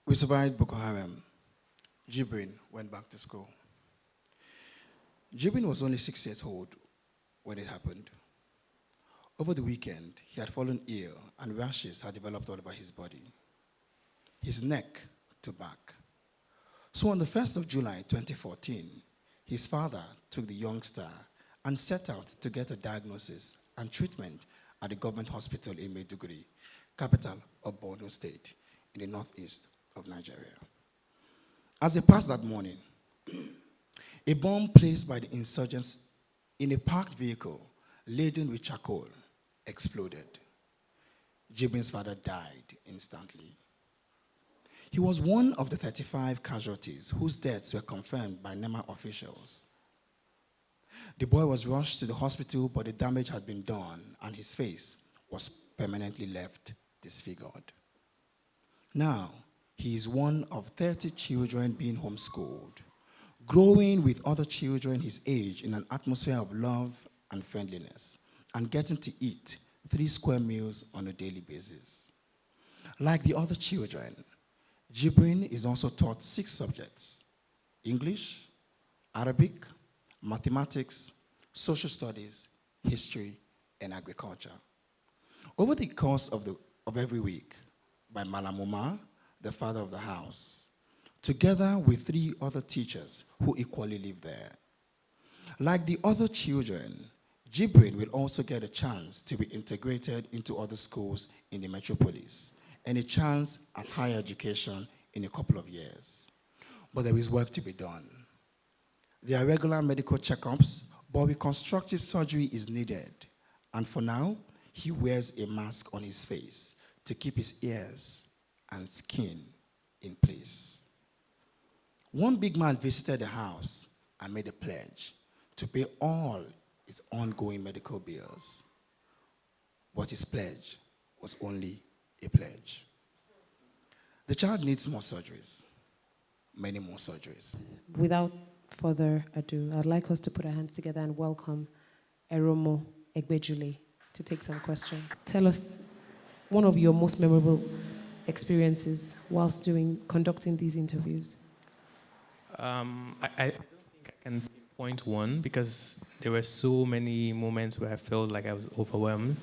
We survived Boko Haram. Jibrin went back to school. Jibrin was only 6 years old when it happened. Over the weekend, he had fallen ill and rashes had developed all over his body, his neck to back. So on the 1st of July 2014, his father took the youngster and set out to get a diagnosis and treatment at the government hospital in Maiduguri, capital of Borno State, in the northeast of Nigeria. As they passed that morning, a bomb placed by the insurgents in a parked vehicle laden with charcoal exploded. Jibrin's father died instantly. He was one of the 35 casualties whose deaths were confirmed by NEMA officials. The boy was rushed to the hospital, but the damage had been done, and his face was permanently left disfigured. Now, he is one of 30 children being homeschooled, growing with other children his age in an atmosphere of love and friendliness, and getting to eat 3 square meals on a daily basis. Like the other children, Jibrin is also taught 6 subjects: English, Arabic, mathematics, social studies, history, and agriculture. Over the course of every week, by Malamuma, the father of the house, together with 3 other teachers who equally live there. Like the other children, Jibrin will also get a chance to be integrated into other schools in the metropolis and a chance at higher education in a couple of years. But there is work to be done. There are regular medical checkups, but reconstructive surgery is needed. And for now, he wears a mask on his face to keep his ears and skin in place. One big man visited the house and made a pledge to pay all his ongoing medical bills. But his pledge was only a pledge. The child needs more surgeries, many more surgeries. Without further ado, I'd like us to put our hands together and welcome Eromo Egbejule to take some questions. Tell us one of your most memorable experiences whilst conducting these interviews. I don't think I can pinpoint one because there were so many moments where I felt like I was overwhelmed.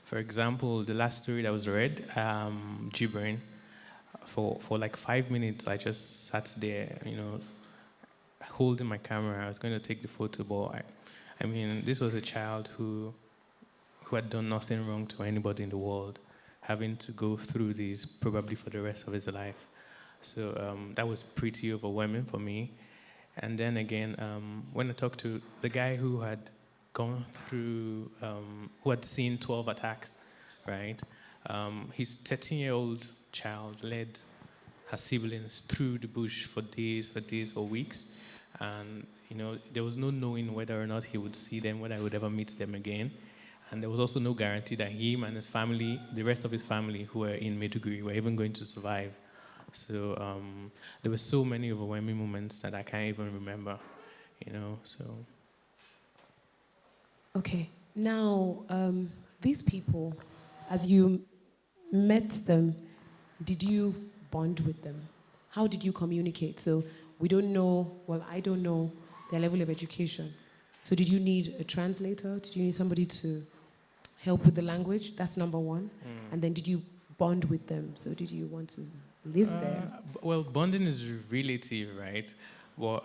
For example, the last story that was read, Jibrin, for like 5 minutes, I just sat there, holding my camera. I was going to take the photo, but I mean, this was a child who had done nothing wrong to anybody in the world, having to go through this probably for the rest of his life. So that was pretty overwhelming for me. And then again, when I talked to the guy who had gone through, who had seen 12 attacks, right? His 13-year-old child led her siblings through the bush for days, for weeks. And, there was no knowing whether or not he would see them, whether I would ever meet them again. And there was also no guarantee that him and his family, the rest of his family who were in Maiduguri, were even going to survive. So there were so many overwhelming moments that I can't even remember, so. Okay, now these people, as you met them, did you bond with them? How did you communicate? So we don't know, well, I don't know their level of education. So did you need a translator? Did you need somebody to help with the language? That's number one. And then did you bond with them? So did you want to live there? Well, bonding is relative, right? Well,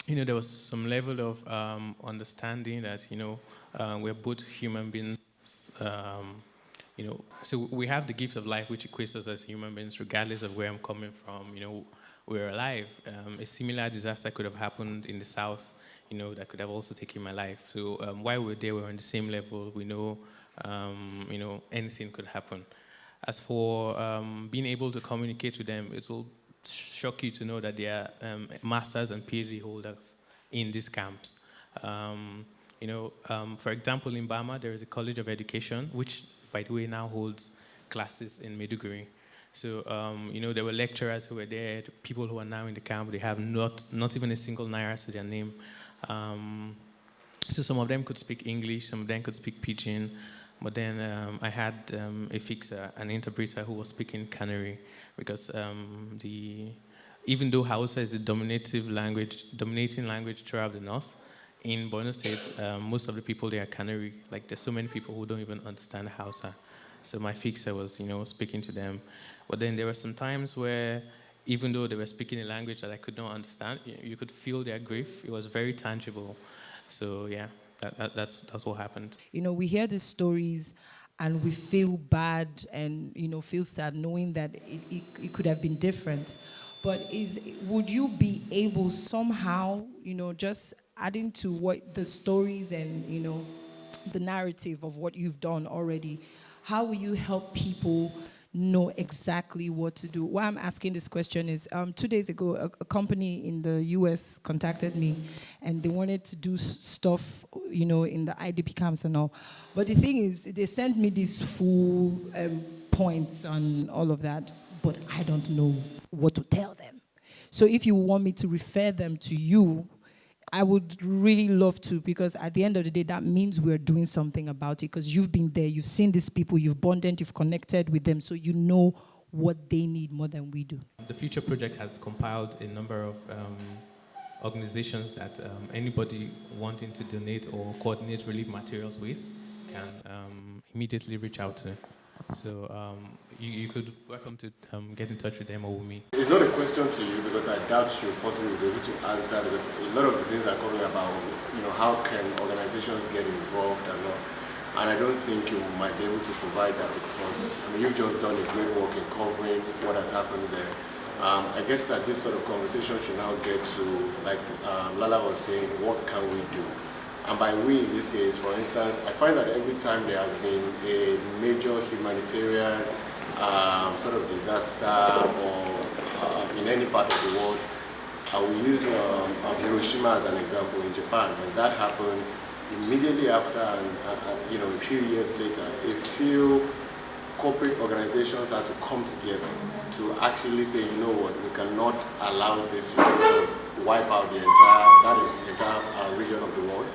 there was some level of understanding that, we're both human beings, so we have the gift of life which equates us as human beings regardless of where I'm coming from. We're alive. A similar disaster could have happened in the south, that could have also taken my life. So while we're there, we're on the same level. We know, anything could happen. As for being able to communicate with them, it will shock you to know that they are masters and PhD holders in these camps. For example, in Bama, there is a College of Education, which, by the way, now holds classes in Maiduguri. So, there were lecturers who were there, people who are now in the camp, they have not even a single naira to their name. So some of them could speak English, some of them could speak Pidgin. But then I had a fixer, an interpreter who was speaking Canary, because even though Hausa is the dominating language throughout the north, in Borno State, most of the people there are Canary. Like, there's so many people who don't even understand Hausa. So my fixer was, speaking to them. But then there were some times where, even though they were speaking a language that I could not understand, you could feel their grief. It was very tangible. So yeah, that's what happened. We hear these stories and we feel bad and, feel sad knowing that it could have been different. But would you be able somehow, just adding to what the stories and, the narrative of what you've done already, how will you help people know exactly what to do? Why I'm asking this question is 2 days ago, a company in the US contacted me and they wanted to do stuff, in the IDP camps and all. But the thing is, they sent me these full points on all of that, but I don't know what to tell them. So if you want me to refer them to you, I would really love to, because at the end of the day, that means we're doing something about it, because you've been there, you've seen these people, you've bonded, you've connected with them, so you know what they need more than we do. The Future Project has compiled a number of organizations that anybody wanting to donate or coordinate relief materials with can immediately reach out to. So you could welcome to get in touch with them or with me. It's not a question to you, because I doubt you'll possibly be able to answer, because a lot of the things are coming about, how can organizations get involved and all. And I don't think you might be able to provide that, because you've just done a great work in covering what has happened there. I guess that this sort of conversation should now get to, like Lala was saying, what can we do? And by we, in this case, for instance, I find that every time there has been a major humanitarian sort of disaster or in any part of the world, I will use Hiroshima as an example in Japan. When that happened, immediately after, a few years later, a few corporate organizations had to come together to actually say, you know what, we cannot allow this to sort of wipe out the entire region of the world.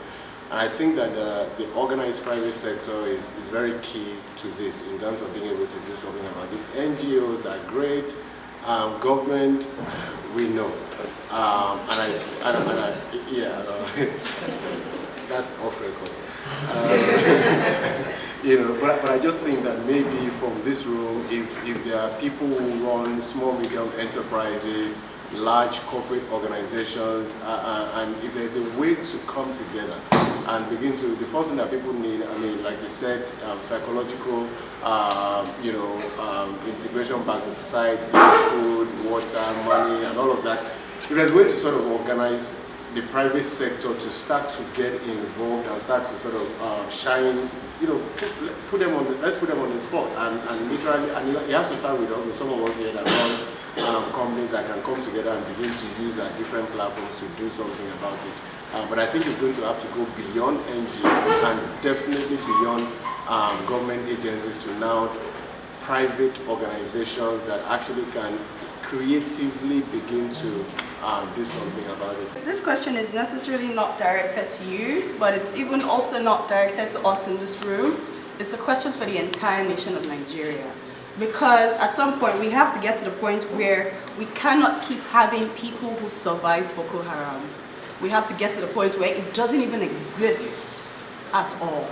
And I think that the organized private sector is very key to this in terms of being able to do something about this. NGOs are great, government, we know. That's off record. But I just think that maybe from this room, if there are people who run small, medium enterprises, large corporate organizations, and if there's a way to come together and begin to, the first thing that people need, like you said, psychological, integration back to society, food, water, money, and all of that. If there's a way to sort of organize the private sector to start to get involved and start to sort of shine, put them on the spot, and literally, it has to start with some of us here that run companies that can come together and begin to use our different platforms to do something about it. But I think it's going to have to go beyond NGOs and definitely beyond government agencies to now private organizations that actually can creatively begin to do something about it. This question is necessarily not directed to you, but it's even also not directed to us in this room. It's a question for the entire nation of Nigeria. Because at some point we have to get to the point where we cannot keep having people who survived Boko Haram. We have to get to the point where it doesn't even exist at all.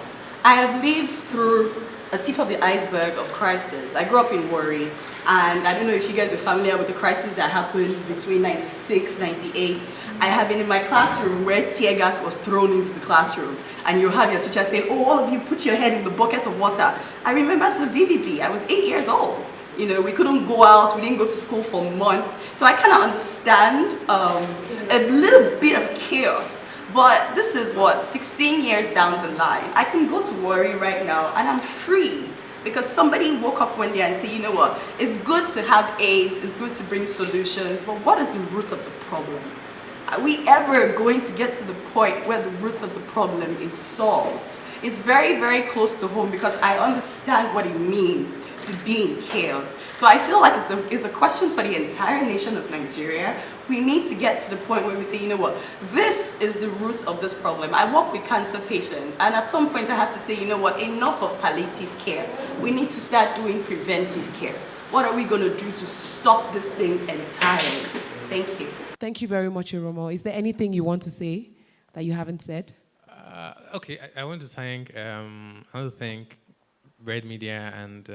I have lived through a tip of the iceberg of crisis. I grew up in Warri, and I don't know if you guys are familiar with the crisis that happened between 96, 98. I have been in my classroom where tear gas was thrown into the classroom, and you have your teacher saying, oh, all of you put your head in the bucket of water. I remember so vividly. I was 8 years old. We couldn't go out, we didn't go to school for months. So I kind of understand a little bit of chaos. But this is what, 16 years down the line. I can go to Warri right now and I'm free. Because somebody woke up one day and said, you know what, it's good to have aids, it's good to bring solutions, but what is the root of the problem? Are we ever going to get to the point where the root of the problem is solved? It's very, very close to home, because I understand what it means to be in chaos. So I feel like it's a question for the entire nation of Nigeria. We need to get to the point where we say, you know what, this is the root of this problem. I work with cancer patients, and at some point I had to say, you know what, enough of palliative care. We need to start doing preventive care. What are we going to do to stop this thing entirely? Thank you. Thank you very much, Iromo. Is there anything you want to say that you haven't said? Okay, I want to thank Red Media and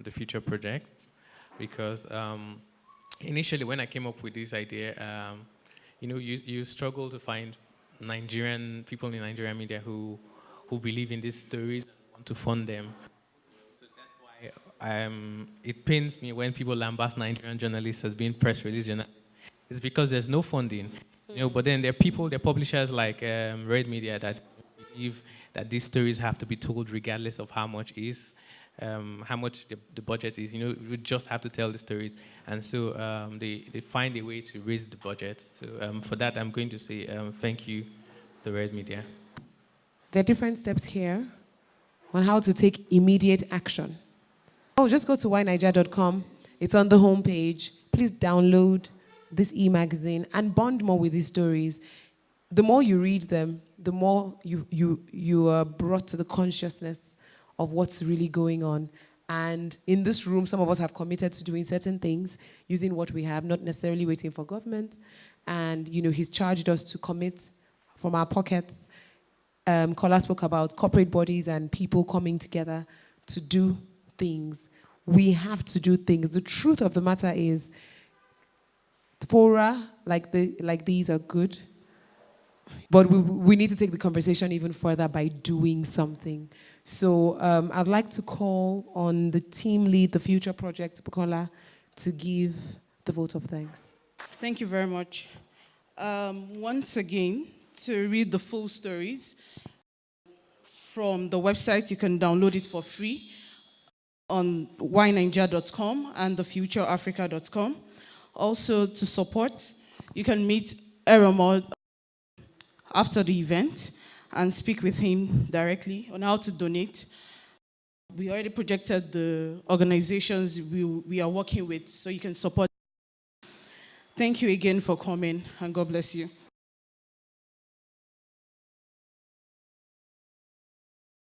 the Future Project, because initially when I came up with this idea, you struggle to find Nigerian people in Nigerian media who believe in these stories and want to fund them. So that's why it pains me when people lambast Nigerian journalists as being press release journalists. It's because there's no funding, but then there are people, there are publishers like Red Media that believe that these stories have to be told regardless of how much how much the budget is. We just have to tell the stories. And so they find a way to raise the budget. So for that, I'm going to say thank you to Red Media. There are different steps here on how to take immediate action. Just go to whyniger.com. It's on the homepage. Please download this e-magazine and bond more with these stories. The more you read them, the more you are brought to the consciousness of what's really going on. And in this room, some of us have committed to doing certain things, using what we have, not necessarily waiting for government. And he's charged us to commit from our pockets. Kola spoke about corporate bodies and people coming together to do things. We have to do things. The truth of the matter is, fora like these are good, but we need to take the conversation even further by doing something. So I'd like to call on the team lead, the Future Project, Bukola, to give the vote of thanks. Thank you very much. Once again, to read the full stories from the website, you can download it for free on whyniger.com and thefutureafrica.com. Also, to support, you can meet Eromod after the event and speak with him directly on how to donate. We already projected the organizations we are working with, so you can support. Thank you again for coming, and God bless you.